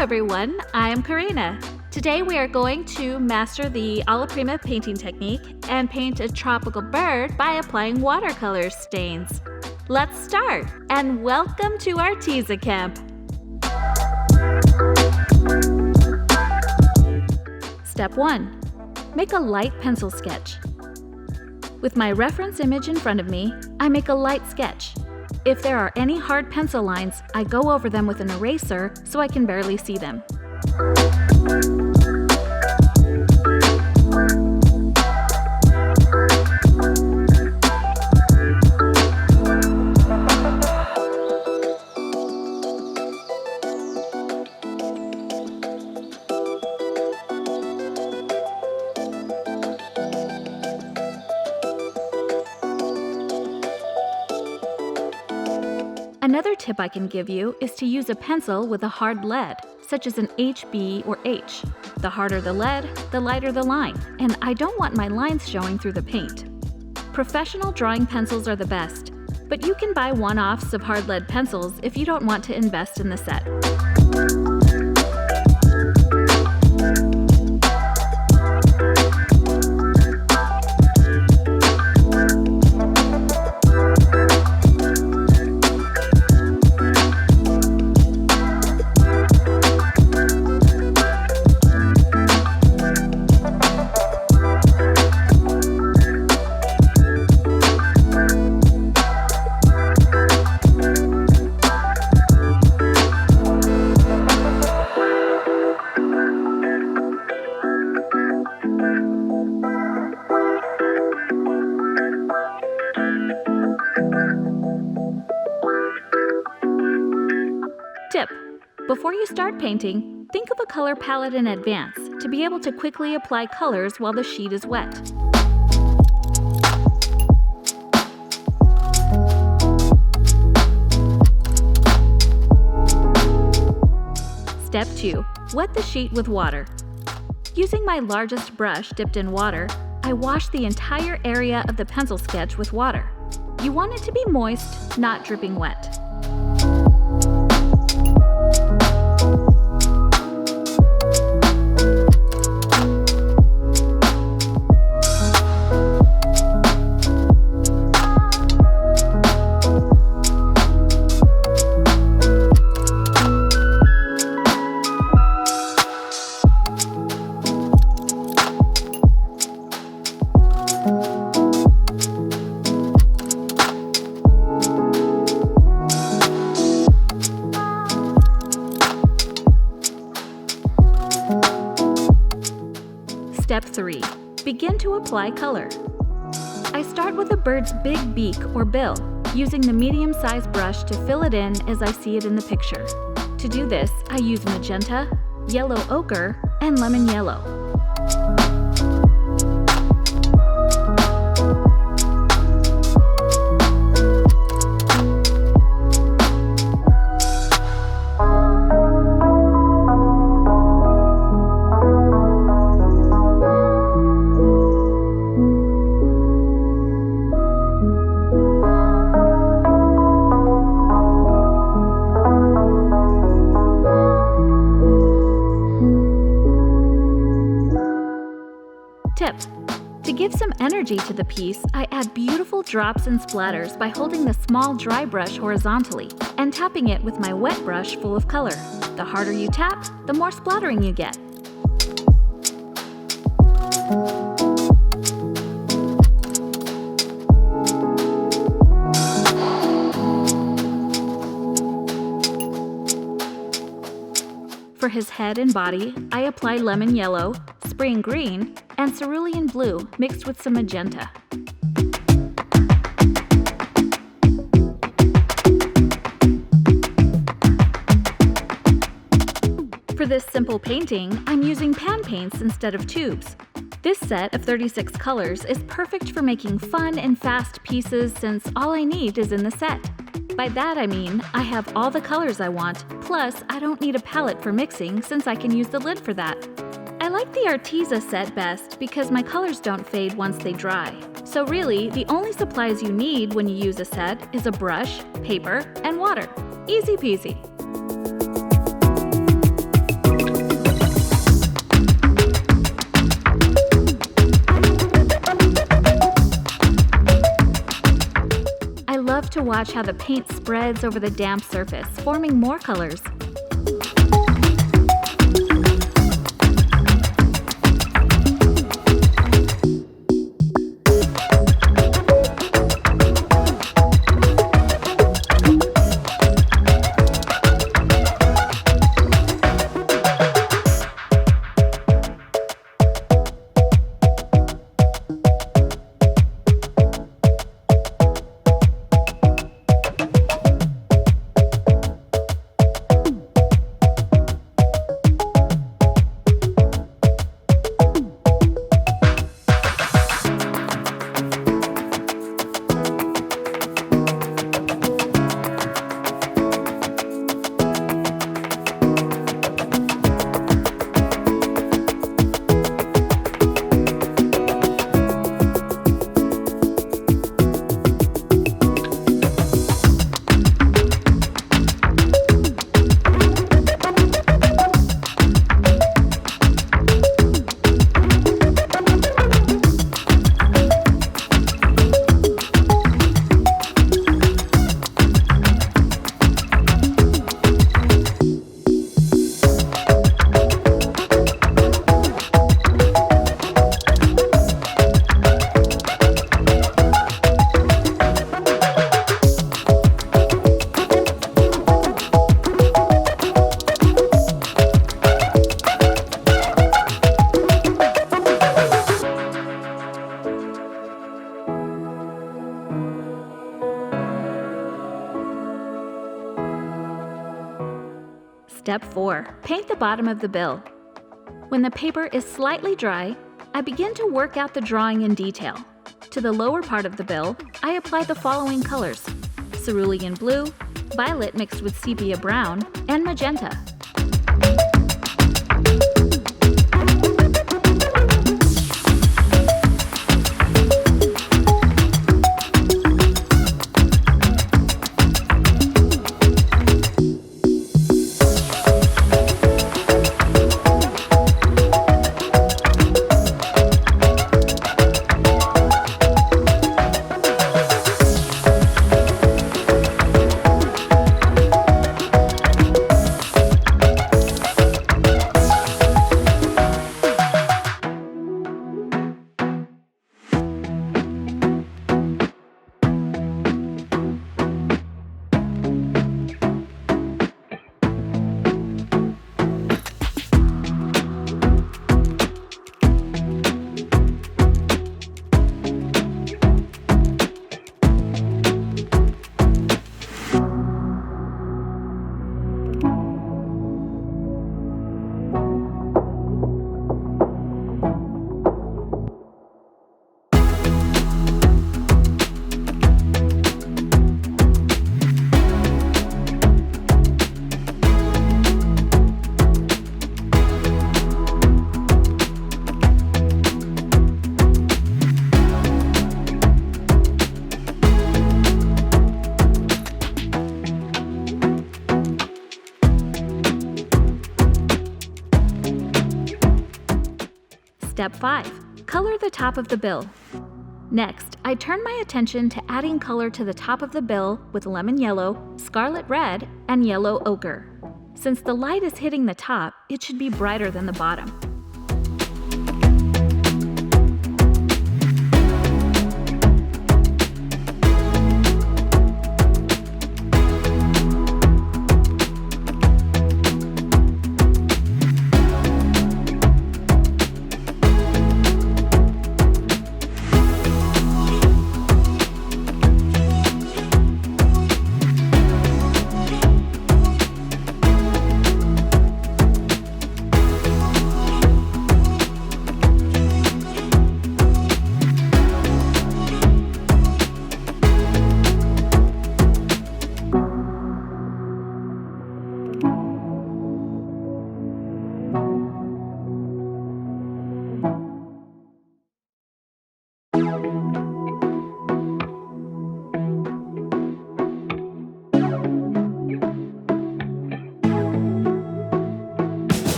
everyone, I'm Karina. Today we are going to master the alla prima painting technique and paint a tropical bird by applying watercolor stains. Let's start, and welcome to Arteza Camp. Step 1. Make a light pencil sketch. With my reference image in front of me, I make a light sketch. If there are any hard pencil lines, I go over them with an eraser so I can barely see them. Another tip I can give you is to use a pencil with a hard lead, such as an HB or H. The harder the lead, the lighter the line, and I don't want my lines showing through the paint. Professional drawing pencils are the best, but you can buy one-offs of hard lead pencils if you don't want to invest in the set. Tip: before you start painting, think of a color palette in advance to be able to quickly apply colors while the sheet is wet. Step 2. Wet the sheet with water. Using my largest brush dipped in water, I wash the entire area of the pencil sketch with water. You want it to be moist, not dripping wet. Step 3. Begin to apply color. I start with a bird's big beak or bill, using the medium-sized brush to fill it in as I see it in the picture. To do this, I use magenta, yellow ochre, and lemon yellow. Tip: to give some energy to the piece, I add beautiful drops and splatters by holding the small dry brush horizontally and tapping it with my wet brush full of color. The harder you tap, the more splattering you get. For his head and body, I apply lemon yellow, spring green, and cerulean blue mixed with some magenta. For this simple painting, I'm using pan paints instead of tubes. This set of 36 colors is perfect for making fun and fast pieces since all I need is in the set. By that I mean, I have all the colors I want, plus I don't need a palette for mixing since I can use the lid for that. I like the Arteza set best because my colors don't fade once they dry. So really, the only supplies you need when you use a set is a brush, paper, and water. Easy peasy. love to watch how the paint spreads over the damp surface, forming more colors. Step 4. Paint the bottom of the bill. When the paper is slightly dry, I begin to work out the drawing in detail. To the lower part of the bill, I apply the following colors: cerulean blue, violet mixed with sepia brown, and magenta. Step 5. Color the top of the bill. Next, I turn my attention to adding color to the top of the bill with lemon yellow, scarlet red, and yellow ochre. Since the light is hitting the top, it should be brighter than the bottom.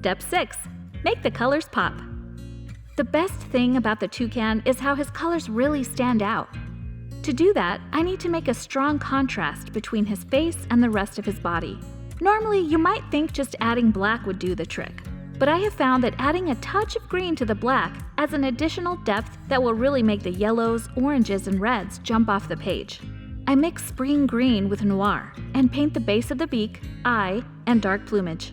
Step 6. Make the colors pop. The best thing about the toucan is how his colors really stand out. To do that, I need to make a strong contrast between his face and the rest of his body. Normally, you might think just adding black would do the trick, but I have found that adding a touch of green to the black adds an additional depth that will really make the yellows, oranges, and reds jump off the page. I mix spring green with noir and paint the base of the beak, eye, and dark plumage.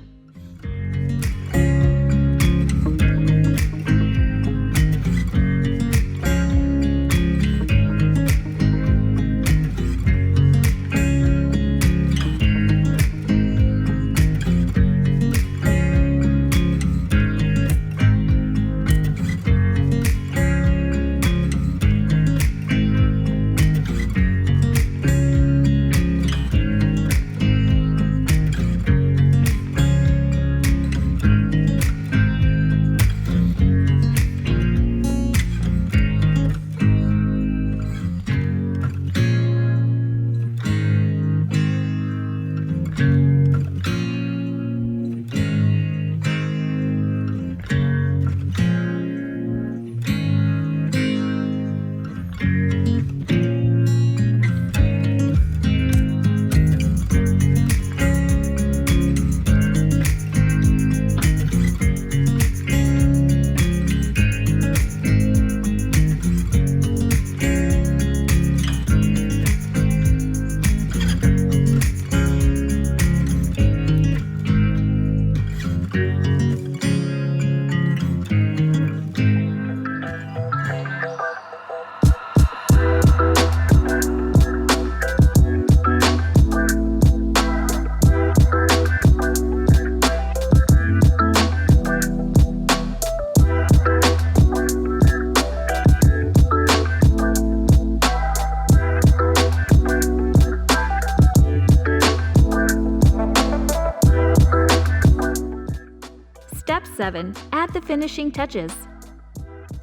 Step 7. Add the finishing touches.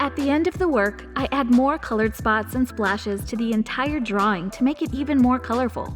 At the end of the work, I add more colored spots and splashes to the entire drawing to make it even more colorful.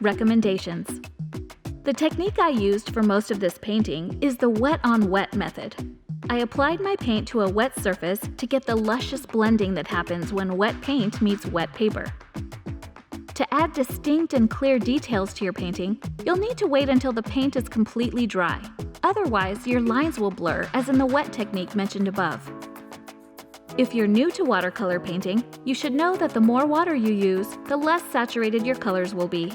recommendations. The technique I used for most of this painting is the wet-on-wet method. I applied my paint to a wet surface to get the luscious blending that happens when wet paint meets wet paper. To add distinct and clear details to your painting, you'll need to wait until the paint is completely dry. Otherwise, your lines will blur, as in the wet technique mentioned above. If you're new to watercolor painting, you should know that the more water you use, the less saturated your colors will be.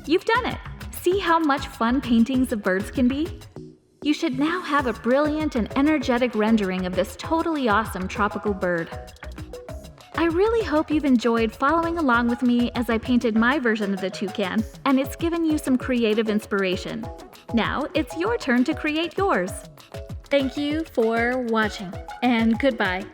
You've done it! See how much fun paintings of birds can be? You should now have a brilliant and energetic rendering of this totally awesome tropical bird. I really hope you've enjoyed following along with me as I painted my version of the toucan, and it's given you some creative inspiration. Now it's your turn to create yours. Thank you for watching, and goodbye.